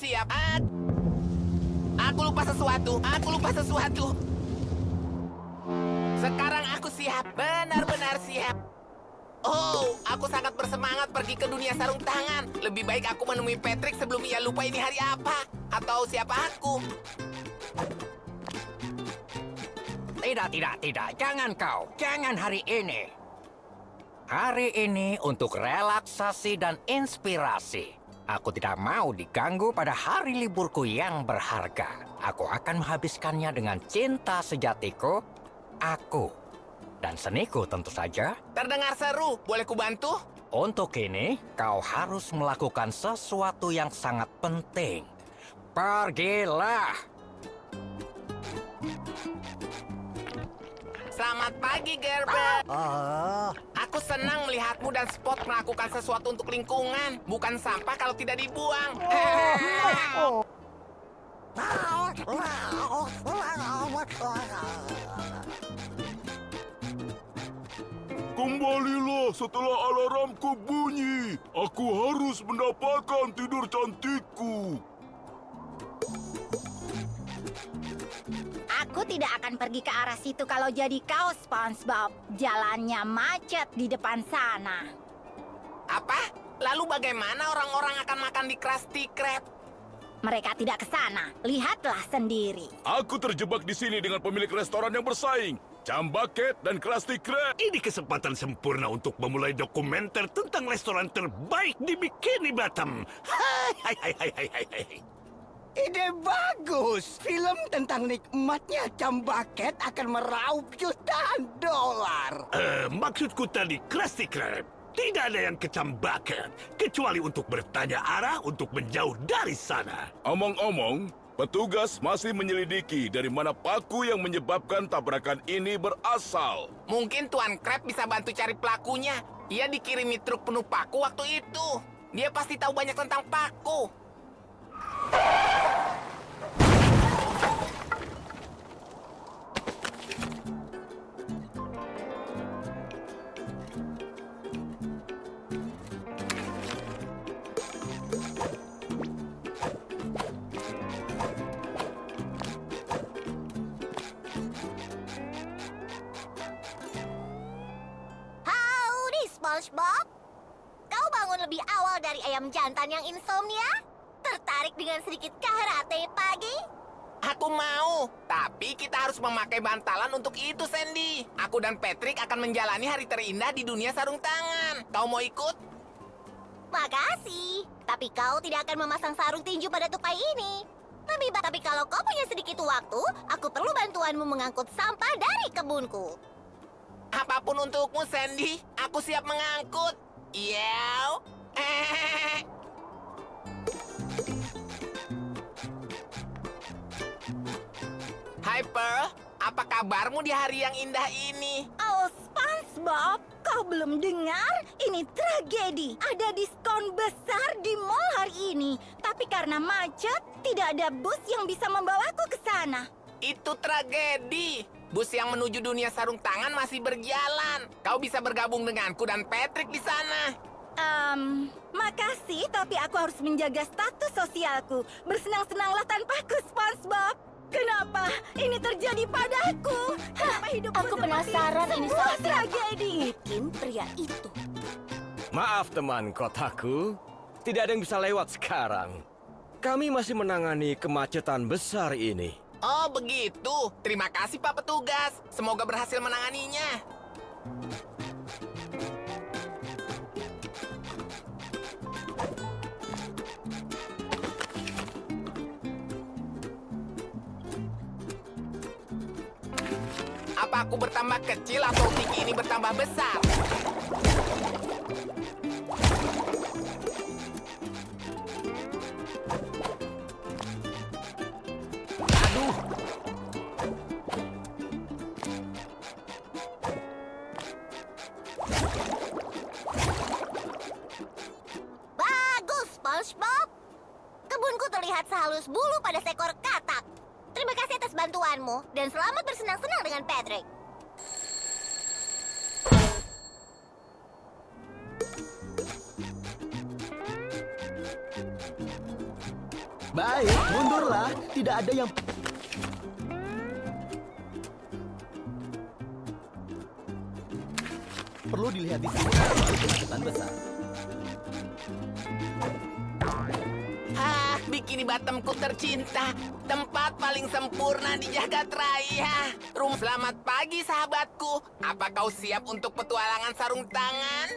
siap. Aku lupa sesuatu. Sekarang aku siap, benar-benar siap. Oh, aku sangat bersemangat pergi ke dunia sarung tangan. Lebih baik aku menemui Patrick sebelum ia lupa ini hari apa. Atau siapa aku. Tidak. Jangan kau. Jangan hari ini. Hari ini untuk relaksasi dan inspirasi. Aku tidak mau diganggu pada hari liburku yang berharga. Aku akan menghabiskannya dengan cinta sejatiku, aku, dan seniku tentu saja. Terdengar seru, boleh kubantu? Untuk ini, kau harus melakukan sesuatu yang sangat penting. Pergilah! Selamat pagi, Gerber. Aku senang melihatmu dan Spot melakukan sesuatu untuk lingkungan. Bukan sampah kalau tidak dibuang. Kembalilah setelah alarmku bunyi. Aku harus mendapatkan tidur cantikku. Aku tidak akan pergi ke arah situ kalau jadi kau, SpongeBob. Jalannya macet di depan sana. Apa? Lalu bagaimana orang-orang akan makan di Krusty Krab? Mereka tidak ke sana. Lihatlah sendiri. Aku terjebak di sini dengan pemilik restoran yang bersaing, Cambucket dan Krusty Krab. Ini kesempatan sempurna untuk memulai dokumenter tentang restoran terbaik di Bikini Bottom. Hai. Ide bagus. Film tentang nikmatnya Cambucket akan meraup jutaan dolar. Maksudku tadi Krusty Krab. Tidak ada yang ke Cambucket, kecuali untuk bertanya arah untuk menjauh dari sana. Omong-omong, petugas masih menyelidiki dari mana paku yang menyebabkan tabrakan ini berasal. Mungkin Tuan Krab bisa bantu cari pelakunya. Ia dikirimi truk penuh paku waktu itu. Dia pasti tahu banyak tentang paku. Howdy, SpongeBob. Kau bangun lebih awal dari ayam jantan yang insomnia? Tertarik dengan sedikit karate pagi? Aku mau, tapi kita harus memakai bantalan untuk itu, Sandy. Aku dan Patrick akan menjalani hari terindah di dunia sarung tangan. Kau mau ikut? Makasih. Tapi kau tidak akan memasang sarung tinju pada tupai ini. Tapi kalau kau punya sedikit waktu, aku perlu bantuanmu mengangkut sampah dari kebunku. Apapun untukmu, Sandy. Aku siap mengangkut. Yow. Hai, Pearl. Apa kabarmu di hari yang indah ini? Oh, SpongeBob, kau belum dengar? Ini tragedi. Ada diskon besar di mall hari ini. Tapi karena macet, tidak ada bus yang bisa membawaku ke sana. Itu tragedi. Bus yang menuju dunia sarung tangan masih berjalan. Kau bisa bergabung denganku dan Patrick di sana. Makasih, tapi aku harus menjaga status sosialku. Bersenang-senanglah tanpaku, SpongeBob. Kenapa ini terjadi padaku? Kenapa hidupku Aku penasaran ini sebuah soal siapa. tragedi? Mungkin pria itu. Maaf teman kotaku, tidak ada yang bisa lewat sekarang. Kami masih menangani kemacetan besar ini. Oh, begitu. Terima kasih, Pak Petugas. Semoga berhasil menanganinya. Apa aku bertambah kecil atau Tiki ini bertambah besar? Aduh. Bagus, SpongeBob. Kebunku terlihat sehalus bulu pada seekor katak. Terima kasih atas bantuanmu dan selamat bersenang-senang dengan Patrick. Baik, mundurlah. Tidak ada yang... perlu dilihat di sini soal kemacetan besar. Bikini Bottomku tercinta. Tempat paling sempurna di jagat raya. Selamat pagi, sahabatku. Apa kau siap untuk petualangan sarung tangan?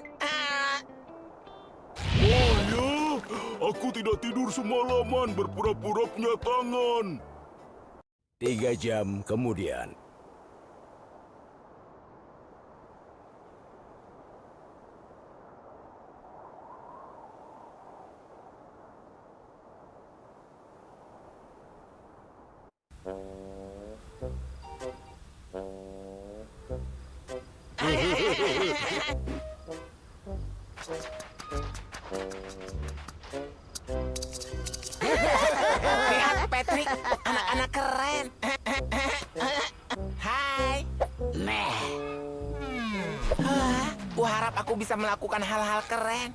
Oh ya, aku tidak tidur semalaman berpura-pura punya tangan. 3 jam kemudian. Lihat, Patrick. Anak-anak keren. Hai. Meh. Kuharap aku bisa melakukan hal-hal keren.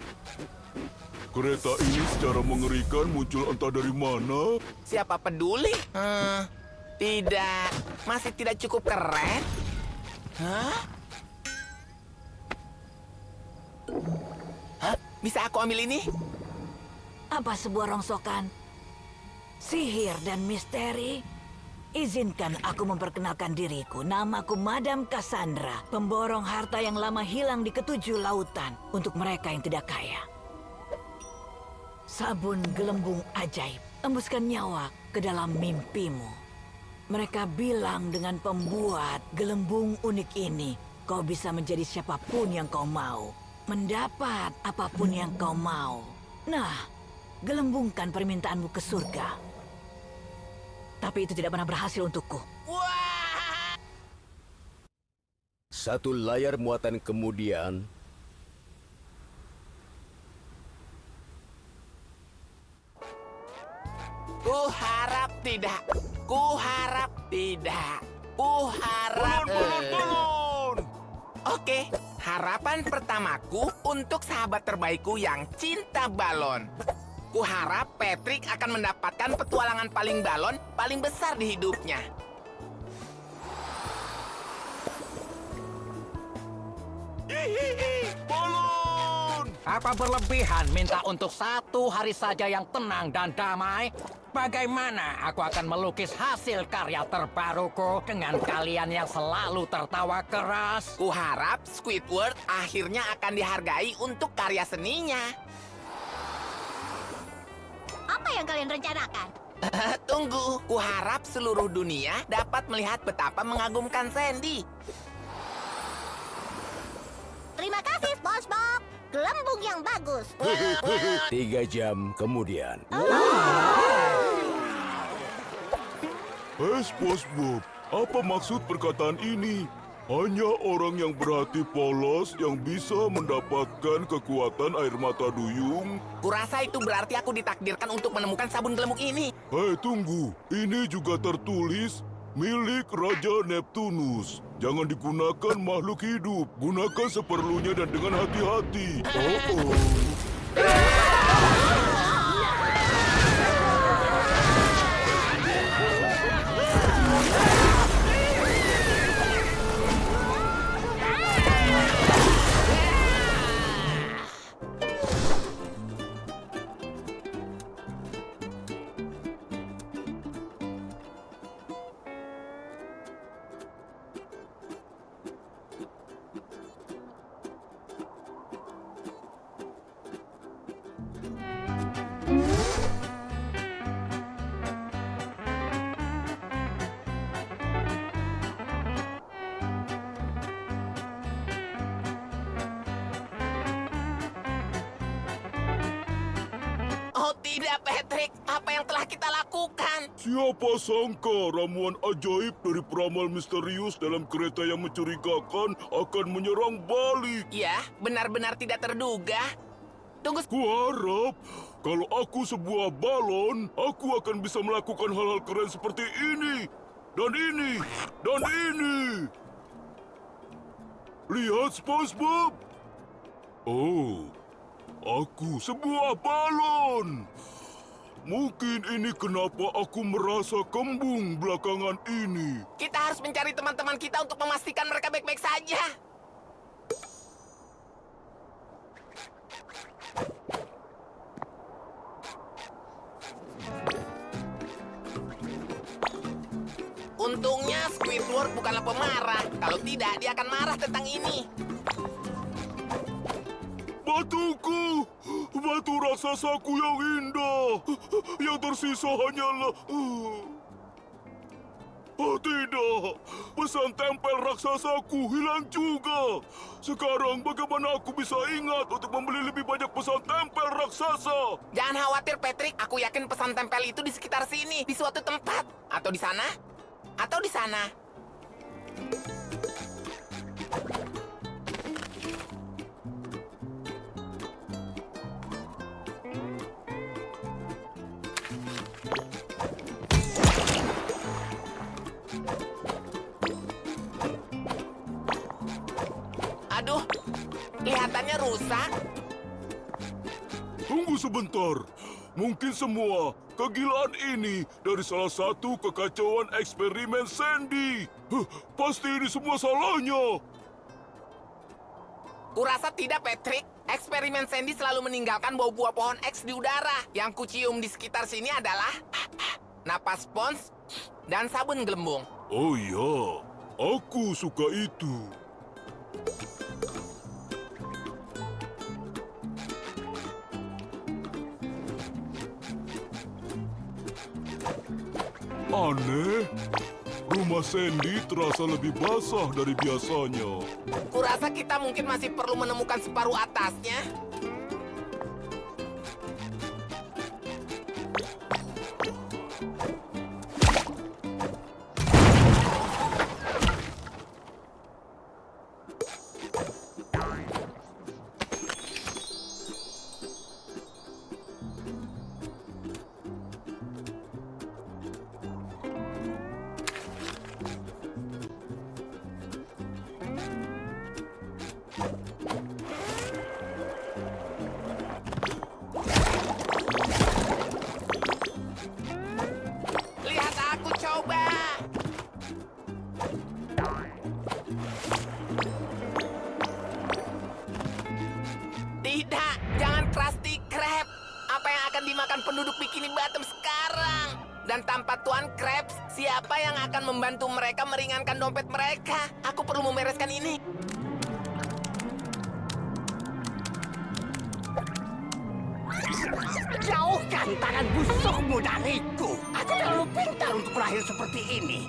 Kereta ini secara mengerikan muncul entah dari mana. Siapa peduli? Tidak. Masih tidak cukup keren? Hah? Bisa aku ambil ini? Apa sebuah rongsokan? Sihir dan misteri? Izinkan aku memperkenalkan diriku. Namaku Madam Cassandra, pemborong harta yang lama hilang di ketujuh lautan untuk mereka yang tidak kaya. Sabun gelembung ajaib, embuskan nyawa ke dalam mimpimu. Mereka bilang dengan pembuat gelembung unik ini, kau bisa menjadi siapapun yang kau mau. Mendapat apapun yang kau mau. Nah, gelembungkan permintaanmu ke surga. Tapi itu tidak pernah berhasil untukku. Wah! 1 layar muatan kemudian. Kuharap tidak. Kuharap tidak. Kuharap... Oke, harapan pertamaku untuk sahabat terbaikku yang cinta balon. Kuharap Patrick akan mendapatkan petualangan paling balon paling besar di hidupnya. Balon! Apa berlebihan minta untuk 1 hari saja yang tenang dan damai? Bagaimana aku akan melukis hasil karya terbaruku dengan kalian yang selalu tertawa keras? Kuharap Squidward akhirnya akan dihargai untuk karya seninya. Apa yang kalian rencanakan? Tunggu, kuharap seluruh dunia dapat melihat betapa mengagumkan Sandy. Terima kasih, SpongeBob. Gelembung yang bagus. 3 jam kemudian. SpongeBob, apa maksud perkataan ini? Hanya orang yang berhati polos yang bisa mendapatkan kekuatan air mata duyung. Kurasa itu berarti aku ditakdirkan untuk menemukan sabun gelembung ini. Hei, tunggu. Ini juga tertulis milik Raja Neptunus. Jangan digunakan makhluk hidup. Gunakan seperlunya dan dengan hati-hati. Oh. Oh tidak, Patrick. Apa yang telah kita lakukan? Siapa sangka ramuan ajaib dari peramal misterius dalam kereta yang mencurigakan akan menyerang balik. Ya, benar-benar tidak terduga. Tunggu, Kuharap kalau aku sebuah balon, aku akan bisa melakukan hal-hal keren seperti ini. Dan ini. Dan ini. Lihat, SpongeBob. Oh, aku sebuah balon. Mungkin ini kenapa aku merasa kembung belakangan ini. Kita harus mencari teman-teman kita untuk memastikan mereka baik-baik saja. Untungnya Squidward bukanlah pemarah. Kalau tidak, dia akan marah tentang ini. Batuku! Batu raksasaku yang indah! Yang tersisa hanyalah... Oh tidak! Pesan tempel raksasaku hilang juga! Sekarang bagaimana aku bisa ingat untuk membeli lebih banyak pesan tempel raksasa? Jangan khawatir, Patrick. Aku yakin pesan tempel itu di sekitar sini, di suatu tempat. Atau di sana? Atau di sana? Aduh, kelihatannya rusak. Tunggu sebentar. Mungkin semua kegilaan ini dari salah satu kekacauan eksperimen Sandy. Pasti ini semua salahnya. Kurasa tidak, Patrick. Eksperimen Sandy selalu meninggalkan bau buah pohon X di udara. Yang kucium di sekitar sini adalah napas spons dan sabun gelembung. Oh iya, aku suka itu. Aneh, rumah Sandy terasa lebih basah dari biasanya. Kurasa kita mungkin masih perlu menemukan separuh atasnya. Lihat aku coba. Tidak, jangan Krusty Krab. Apa yang akan dimakan penduduk Bikini Bottom sekarang? Dan tanpa Tuan Krabs, siapa yang akan membantu mereka meringankan dompet mereka? Aku perlu membereskan ini. Jauhkan tangan busukmu dariku. Aku terlalu pintar untuk lahir seperti ini.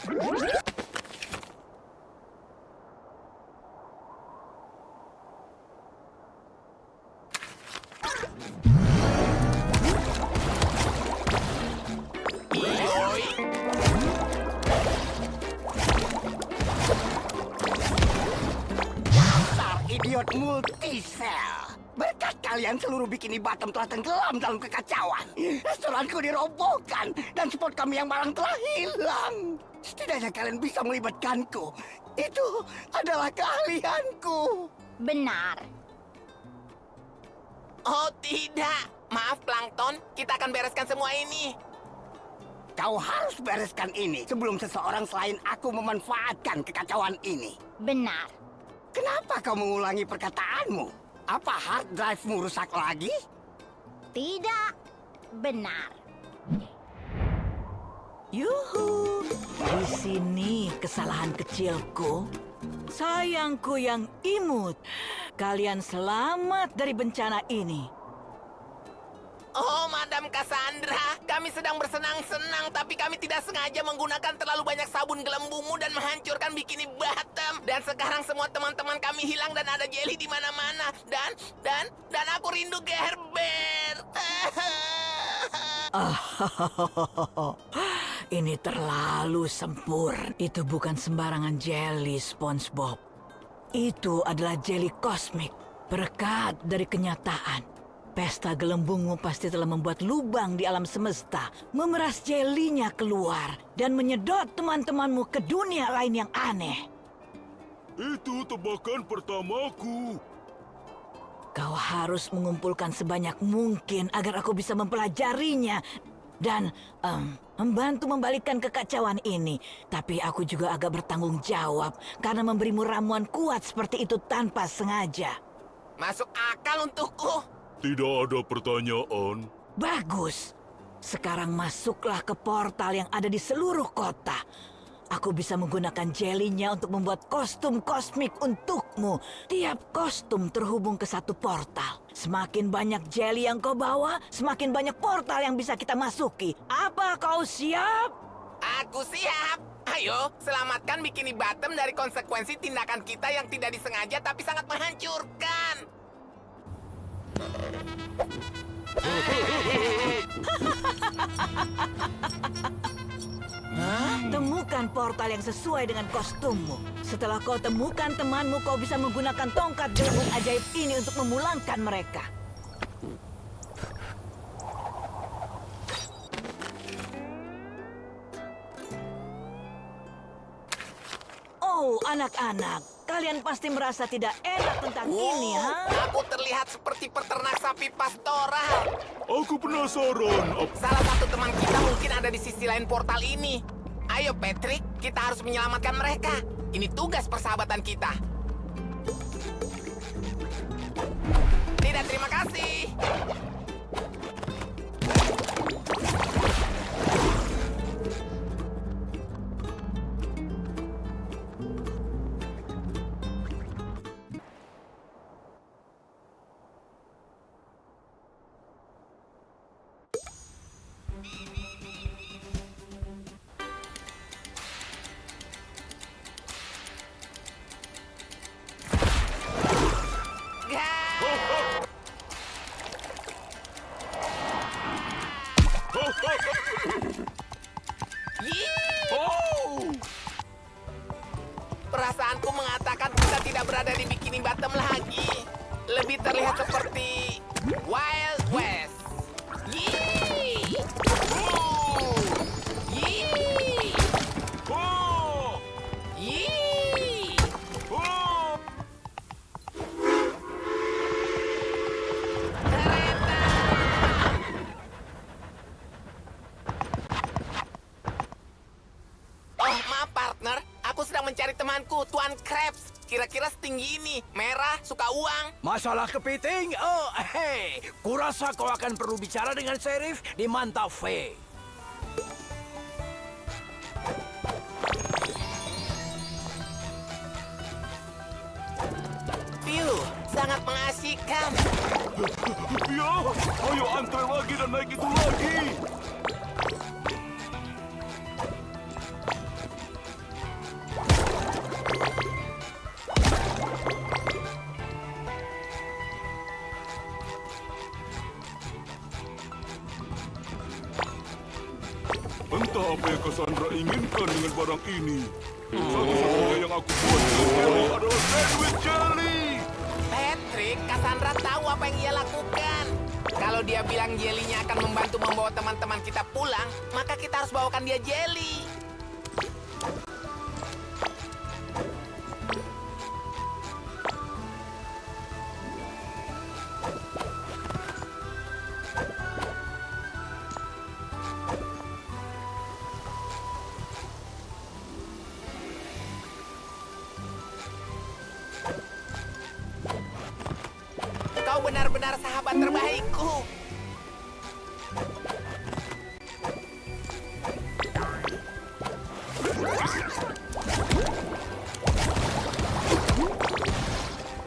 Yoi. Dasar idiot multisel. Berkat kalian seluruh Bikini Bottom telah tenggelam dalam kekacauan. Restoranku dirobohkan dan spot kami yang malang telah hilang. Setidaknya kalian bisa melibatkanku. Itu adalah keahlianku. Benar. Oh tidak, maaf Plankton, kita akan bereskan semua ini. Kau harus bereskan ini sebelum seseorang selain aku memanfaatkan kekacauan ini. Benar. Kenapa kau mengulangi perkataanmu? Apa hard drive-mu rusak lagi? Tidak. Benar. Yuhu, di sini kesalahan kecilku. Sayangku yang imut, kalian selamat dari bencana ini. Oh, Madam Cassandra, kami sedang bersenang-senang, tapi kami tidak sengaja menggunakan terlalu banyak sabun gelembungmu dan menghancurkan Bikini Bottom. Dan sekarang semua teman-teman kami hilang dan ada jelly di mana-mana. Dan aku rindu Gerber. Ini terlalu sempur. Itu bukan sembarangan jelly, SpongeBob. Itu adalah jelly kosmik, berkat dari kenyataan. Pesta gelembungmu pasti telah membuat lubang di alam semesta, memeras jelinya keluar, dan menyedot teman-temanmu ke dunia lain yang aneh. Itu tebakan pertamaku. Kau harus mengumpulkan sebanyak mungkin agar aku bisa mempelajarinya dan membantu membalikkan kekacauan ini. Tapi aku juga agak bertanggung jawab karena memberimu ramuan kuat seperti itu tanpa sengaja. Masuk akal untukku. Tidak ada pertanyaan. Bagus. Sekarang masuklah ke portal yang ada di seluruh kota. Aku bisa menggunakan jelinya untuk membuat kostum kosmik untukmu. Tiap kostum terhubung ke satu portal. Semakin banyak jeli yang kau bawa, semakin banyak portal yang bisa kita masuki. Apa kau siap? Aku siap. Ayo, selamatkan Bikini Bottom dari konsekuensi tindakan kita yang tidak disengaja tapi sangat menghancurkan. Temukan portal yang sesuai dengan kostummu. Setelah kau temukan temanmu, kau bisa menggunakan tongkat gelembung ajaib ini untuk memulangkan mereka. Oh, anak-anak, kalian pasti merasa tidak enak tentang ini, ha? Aku terlihat seperti peternak sapi pastoral. Aku penasaran. Salah satu teman kita mungkin ada di sisi lain portal ini. Ayo Patrick, kita harus menyelamatkan mereka. Ini tugas persahabatan kita. Tidak, terima kasih. Perasaanku mengatakan kita tidak berada di Bikini Bottom lagi. Lebih terlihat seperti Wild West. Yee! Yee! Yee! Kereta! Oh, maaf partner. Aku sedang mencari temanku, Tuan Krabs. Kira-kira setinggi ini, merah, suka uang. Masalah kepiting? Oh, hei. Kurasa kau akan perlu bicara dengan Sheriff di Mantafe. View, sangat mengasihkan. Ya, ayo antre lagi dan naik itu lagi. Entah apa yang Cassandra inginkan dengan barang ini. Satu-satunya yang aku buat dengan jelly adalah sandwich jelly. Patrick, Cassandra tahu apa yang ia lakukan. Kalau dia bilang jelinya akan membantu membawa teman-teman kita pulang, maka kita harus bawakan dia jelly. Kau benar-benar sahabat terbaikku.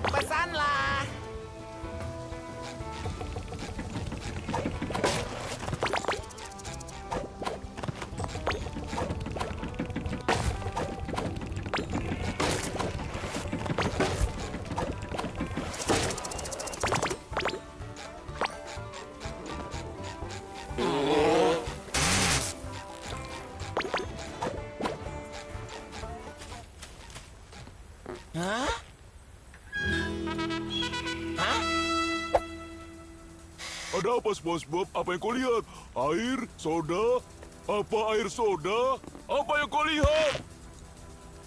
Pesanlah. Hah? Hah? Ada apa, SpongeBob? Apa yang kau lihat? Air? Soda? Apa air soda? Apa yang kau lihat?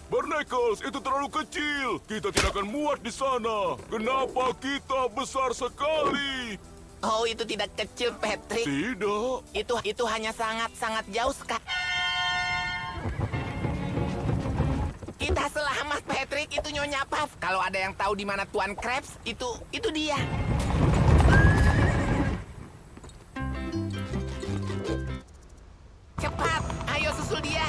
Barnacles, itu terlalu kecil. Kita tidak akan muat di sana. Kenapa kita besar sekali? Oh, itu tidak kecil, Patrick. Tidak. Itu hanya sangat-sangat jauh sekali. Kita selamat, Patrick. Itu Nyonya Puff. Kalau ada yang tahu di mana Tuan Krabs, itu dia. Cepat, ayo susul dia.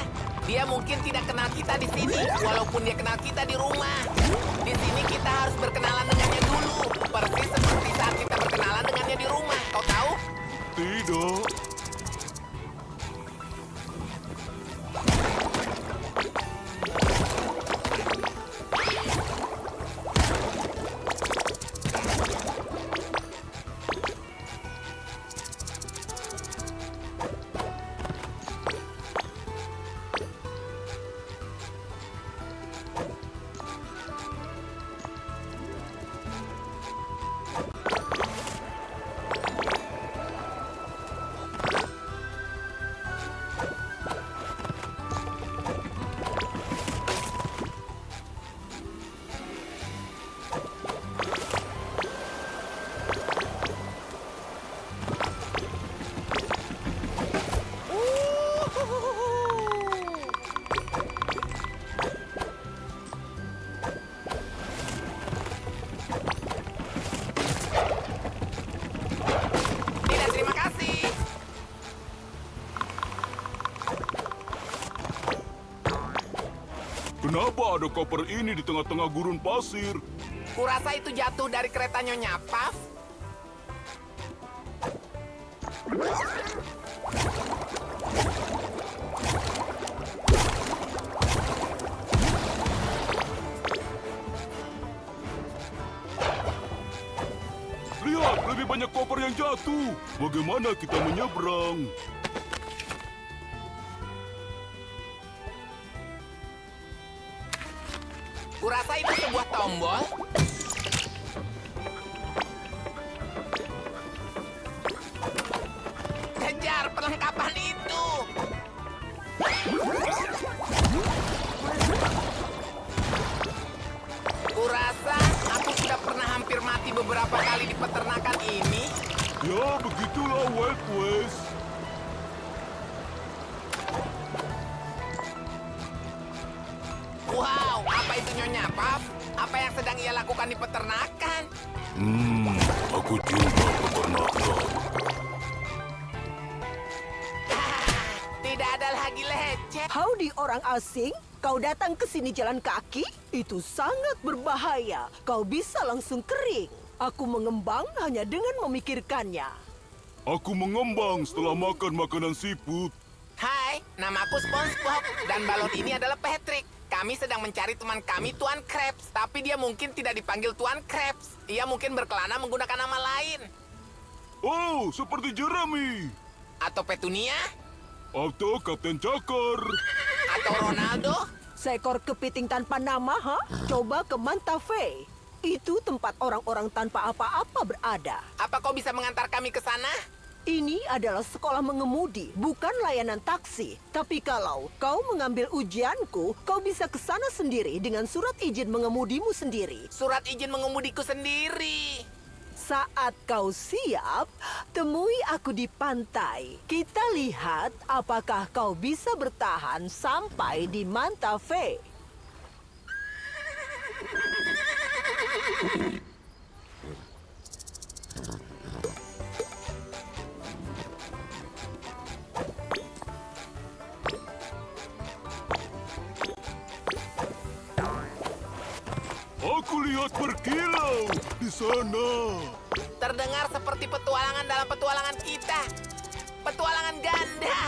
Dia mungkin tidak kenal kita di sini, walaupun dia kenal kita di rumah. Di sini kita harus berkenalan dengannya dulu, persis seperti saat kita berkenalan dengannya di rumah. Kau tahu? Tidak. Tidak, terima kasih. Kenapa ada koper ini di tengah-tengah gurun pasir? Kurasa itu jatuh dari kereta Nyonya Puff. Lihat, lebih banyak koper yang jatuh. Bagaimana kita menyeberang? Kurasa itu sebuah tombol. Kejar perlengkapan itu. Kurasa aku sudah pernah hampir mati beberapa kali di peternakan ini. Ya, begitulah Wild West. Wow, apa itu Nyonya Puff? Apa yang sedang ia lakukan di peternakan? Aku coba peternakan. Tidak ada lagi lecet. Howdy orang asing, kau datang ke sini jalan kaki? Itu sangat berbahaya. Kau bisa langsung kering. Aku mengembang hanya dengan memikirkannya. Aku mengembang setelah makan makanan siput. Hai, namaku SpongeBob dan balon ini adalah Patrick. Kami sedang mencari teman kami Tuan Krabs, tapi dia mungkin tidak dipanggil Tuan Krabs. Ia mungkin berkelana menggunakan nama lain. Oh, seperti Jeremy. Atau Petunia? Atau Kapten Cakar. Atau Ronaldo? Seekor kepiting tanpa nama, ha? Coba ke Manta Fe. Itu tempat orang-orang tanpa apa-apa berada. Apa kau bisa mengantar kami ke sana? Ini adalah sekolah mengemudi, bukan layanan taksi. Tapi kalau kau mengambil ujianku, kau bisa ke sana sendiri dengan surat izin mengemudimu sendiri. Surat izin mengemudiku sendiri. Saat kau siap, temui aku di pantai. Kita lihat apakah kau bisa bertahan sampai di Manta Fe. Aku lihat berkilau di sana. Terdengar seperti petualangan dalam petualangan kita. Petualangan ganda.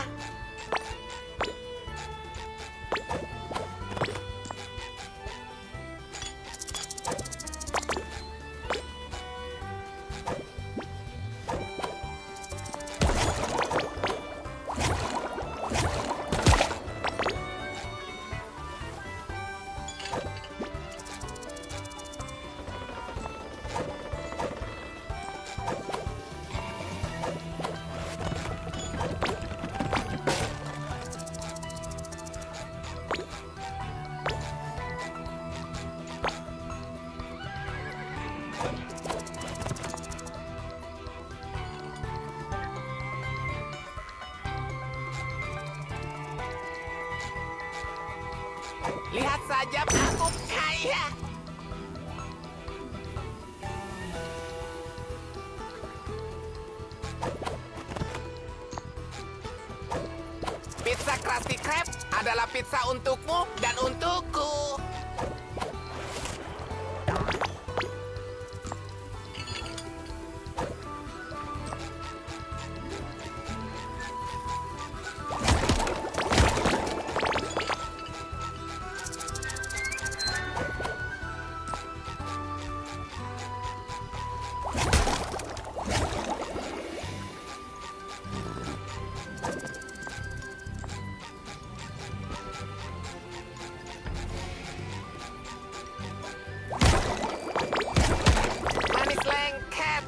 Lihat saja, aku kaya. Pizza Krusty Krab adalah pizza untukmu dan untukku. Manis lengket.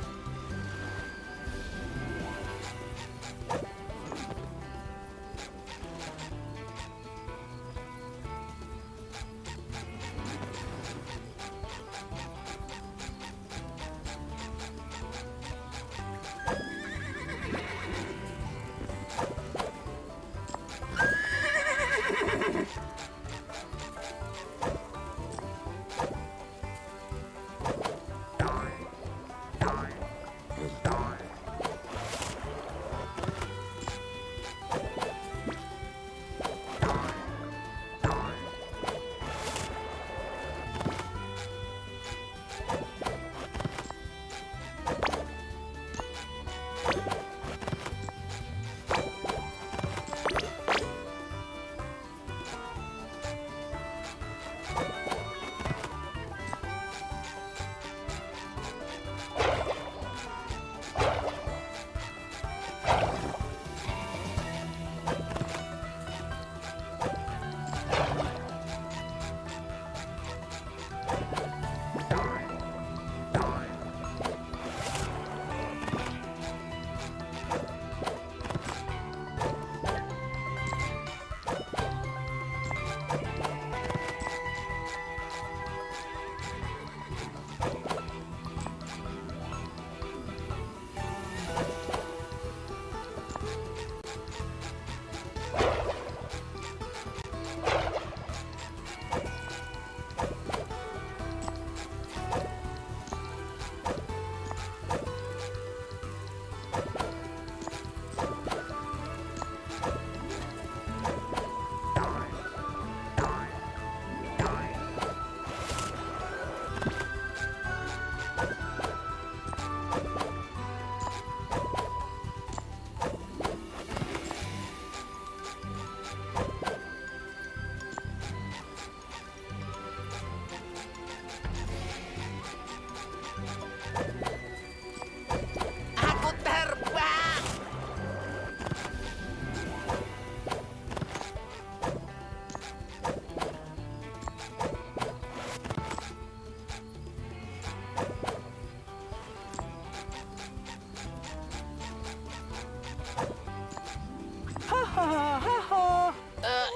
Aku terbang.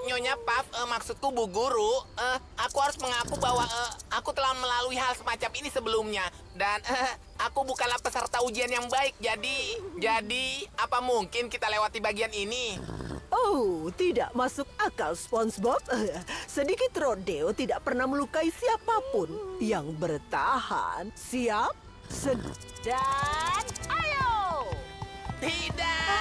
Nyonya Puff, maksudku Bu Guru, aku harus mengaku bahwa aku telah melalui hal semacam ini sebelumnya. Dan aku bukanlah peserta ujian yang baik, jadi apa mungkin kita lewati bagian ini? Oh, tidak masuk akal, SpongeBob. Sedikit rodeo tidak pernah melukai siapapun yang bertahan. Siap? Dan ayo! Tidak!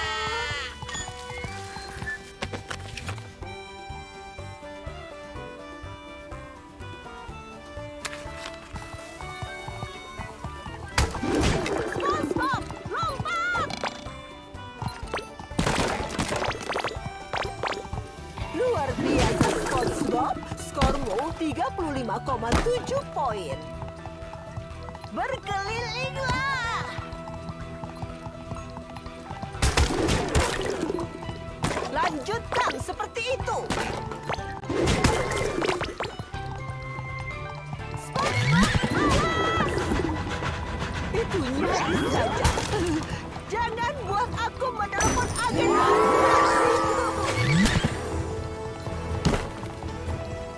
SpongeBob, lompat! Luar biasa, SpongeBob. Skormu 35,7 poin. Berkelilinglah! Lanjutkan seperti itu. Itu nyaris saja. Jangan buat aku menelepon agen asuransi.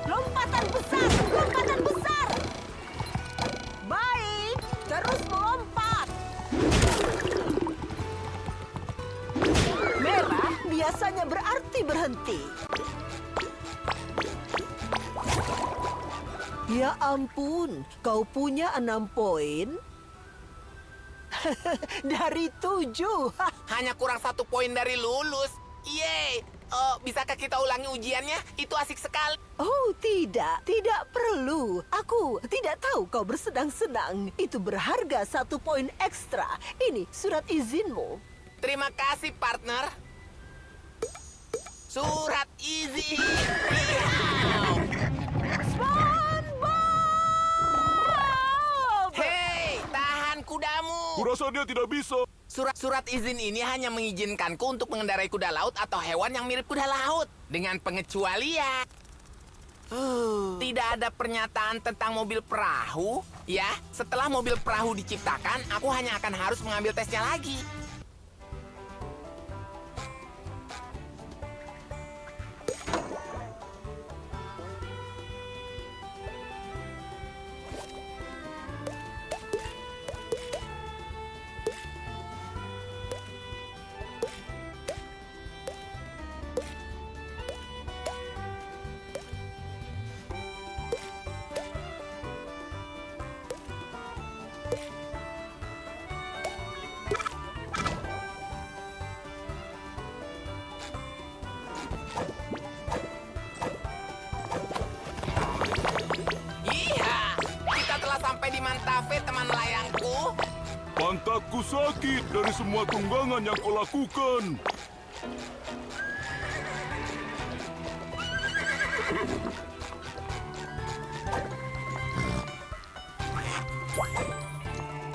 Lompatan besar, lompatan besar. Baik, terus melompat. Merah biasanya berarti berhenti. Ya ampun, kau punya 6 poin? Dari 7. Hanya kurang 1 poin dari lulus. Yeay! Bisakah kita ulangi ujiannya? Itu asik sekali. Oh, tidak. Tidak perlu. Aku tidak tahu kau bersenang-senang. Itu berharga 1 poin ekstra. Ini surat izinmu. Terima kasih, partner. Surat izin. Hei, tahan kudamu. Kurasa dia tidak bisa. Surat izin ini hanya mengizinkanku untuk mengendarai kuda laut atau hewan yang mirip kuda laut. Dengan pengecualian. Tidak ada pernyataan tentang mobil perahu. Ya, setelah mobil perahu diciptakan, aku hanya akan harus mengambil tesnya lagi. Mantave, teman layangku. Pantatku sakit dari semua tunggangan yang kau lakukan.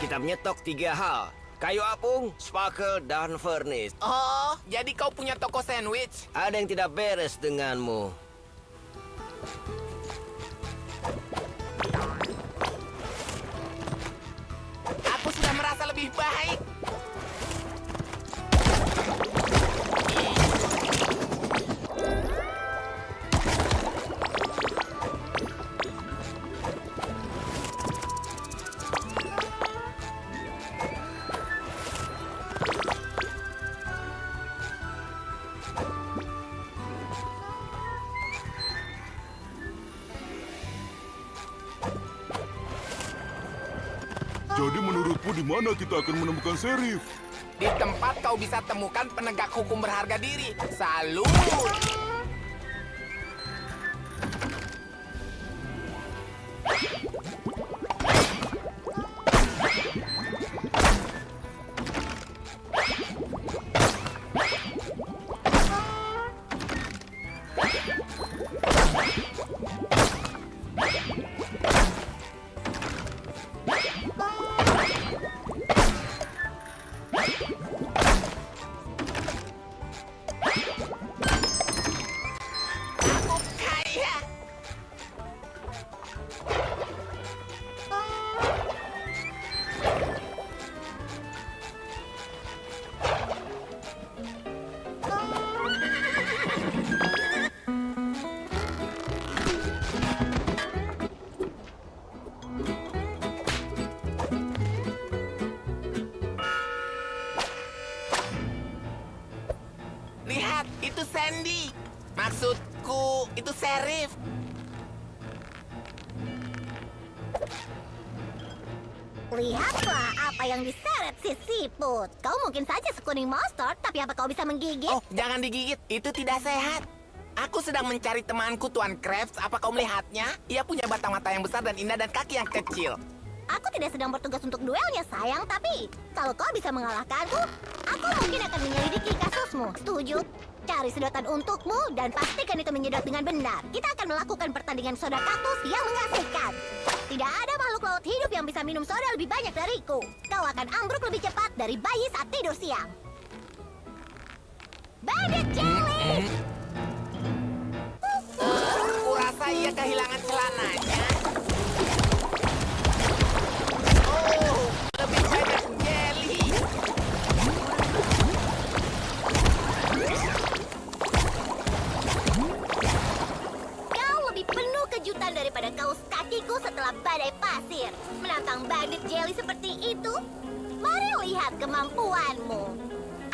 Kita menyetok 3 hal. Kayu apung, spakel, dan furnace. Oh, jadi kau punya toko sandwich? Ada yang tidak beres denganmu. Aku sudah merasa lebih baik. Jadi menurutmu di mana kita akan menemukan Serif? Di tempat kau bisa temukan penegak hukum berharga diri. Salut! Lihat, itu Sandy. Maksudku, itu Serif. Lihatlah apa yang diseret si siput. Kau mungkin saja sekuning monster, tapi apa kau bisa menggigit? Oh, jangan digigit. Itu tidak sehat. Aku sedang mencari temanku, Tuan Krabs. Apa kau melihatnya? Ia punya batang mata yang besar dan indah dan kaki yang kecil. Aku tidak sedang bertugas untuk duelnya, sayang. Tapi kalau kau bisa mengalahkanku, aku mungkin akan menyelidiki kasusmu. Setuju? Cari sedotan untukmu dan pastikan itu menyedot dengan benar. Kita akan melakukan pertandingan soda kaktus yang mengasihkan. Tidak ada makhluk laut hidup yang bisa minum soda lebih banyak dariku. Kau akan ambruk lebih cepat dari bayi saat tidur siang. Bandit Jelly! Kurasa ia kehilangan celananya. Oh, lebih banyak jelly. Kau lebih penuh kejutan daripada kaus kakiku setelah badai pasir. Menantang bandit jelly seperti itu? Mari lihat kemampuanmu.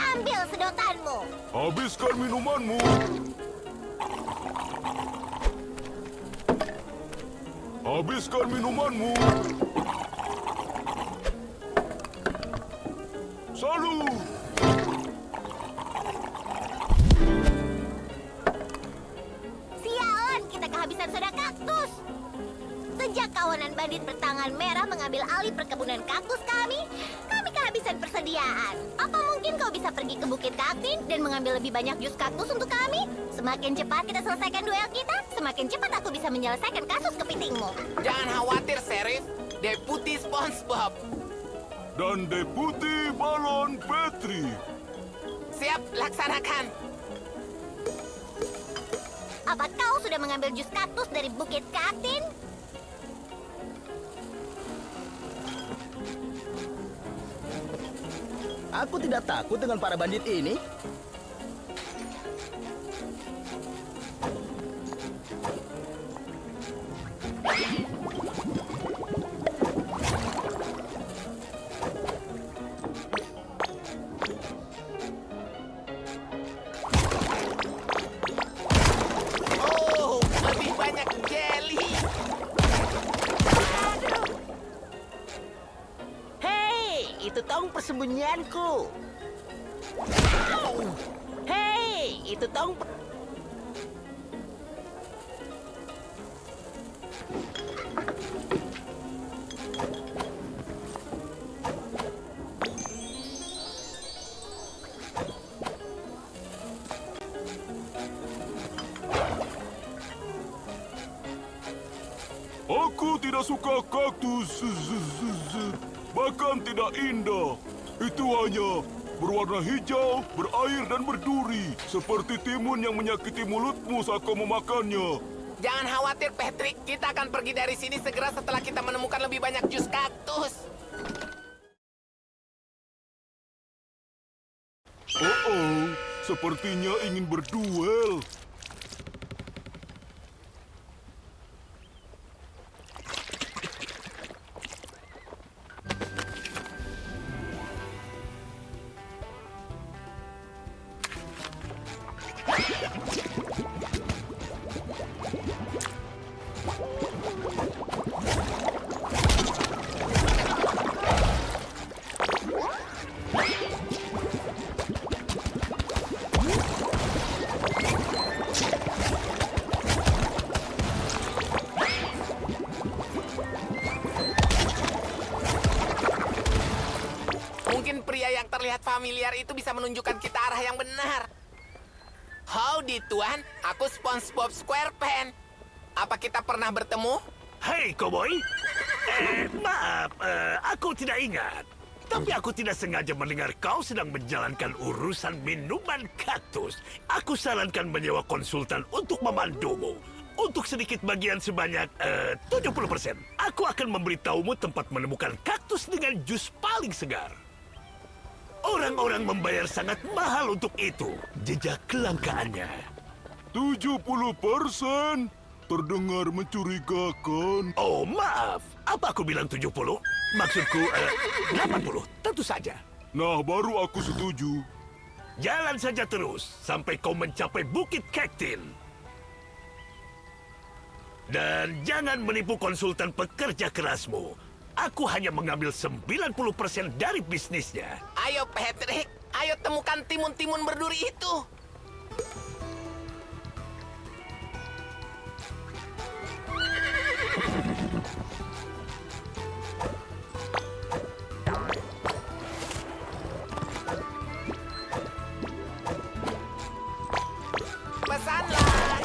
Ambil sedotanmu. Habiskan minumanmu. Habiskan minumanmu. Salut! Sialan, kita kehabisan soda kaktus. Sejak kawanan bandit bertangan merah mengambil alih perkebunan kaktus kami kehabisan persediaan. Apa mungkin kau bisa pergi ke Bukit Kaktin dan mengambil lebih banyak jus kaktus untuk kami? Semakin cepat kita selesaikan duel kita, semakin cepat aku bisa menyelesaikan kasus kepitingmu. Jangan khawatir, Sheriff. Deputi SpongeBob. Dan Deputi Balon Patrick. Siap, laksanakan. Apa kau sudah mengambil jus kaktus dari Bukit Kaktin? Aku tidak takut dengan para bandit ini. Oh, lebih banyak jelly. Hei, itu tong persembunyianku. Hei, itu tong... Aku tidak suka kaktus. Bahkan tidak indah. Itu hanya berwarna hijau, berair dan berduri. Seperti timun yang menyakiti mulutmu saat kau memakannya. Jangan khawatir, Patrick. Kita akan pergi dari sini segera setelah kita menemukan lebih banyak jus kaktus. Oh, sepertinya ingin berduel. Mungkin pria yang terlihat familiar itu bisa menunjukkan kita arah yang benar. Howdy, Tuan. Aku SpongeBob SquarePants. Apa kita pernah bertemu? Hei, Cowboy. Maaf, aku tidak ingat. Tapi aku tidak sengaja mendengar kau sedang menjalankan urusan minuman kaktus. Aku sarankan menyewa konsultan untuk memandumu. Untuk sedikit bagian sebanyak 70%. Aku akan memberitahumu tempat menemukan kaktus dengan jus paling segar. Orang-orang membayar sangat mahal untuk itu. Jejak kelangkaannya. 70%? Terdengar mencurigakan. Oh, maaf. Apa aku bilang 70? Maksudku 80. Tentu saja. Nah, baru aku setuju. Jalan saja terus sampai kau mencapai Bukit Kaktin. Dan jangan menipu konsultan pekerja kerasmu. Aku hanya mengambil 90% dari bisnisnya. Ayo, Patrick. Ayo temukan timun-timun berduri itu. Pesanlah.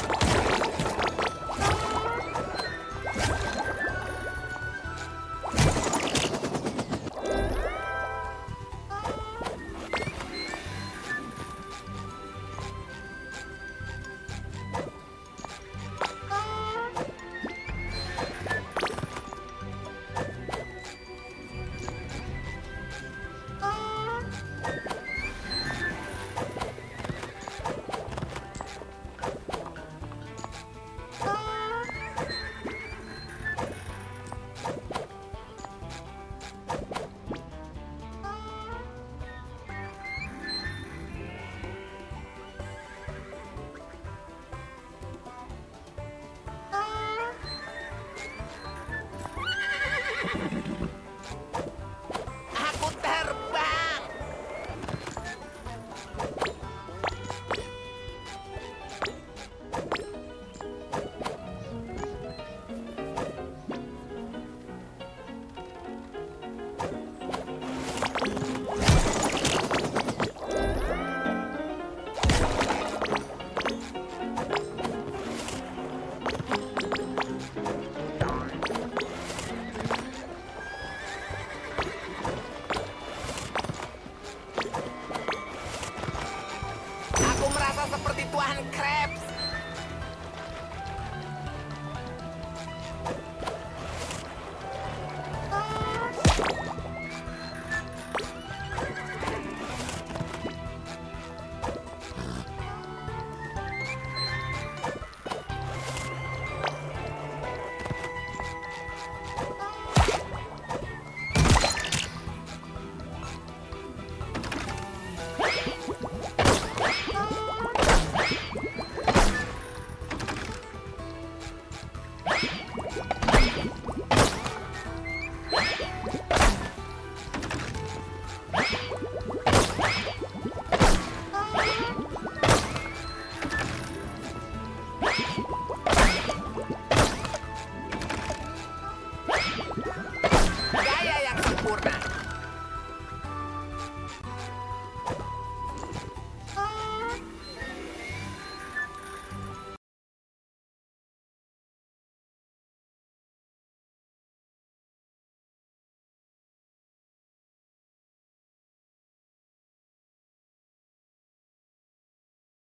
merasa seperti Tuan Krabs.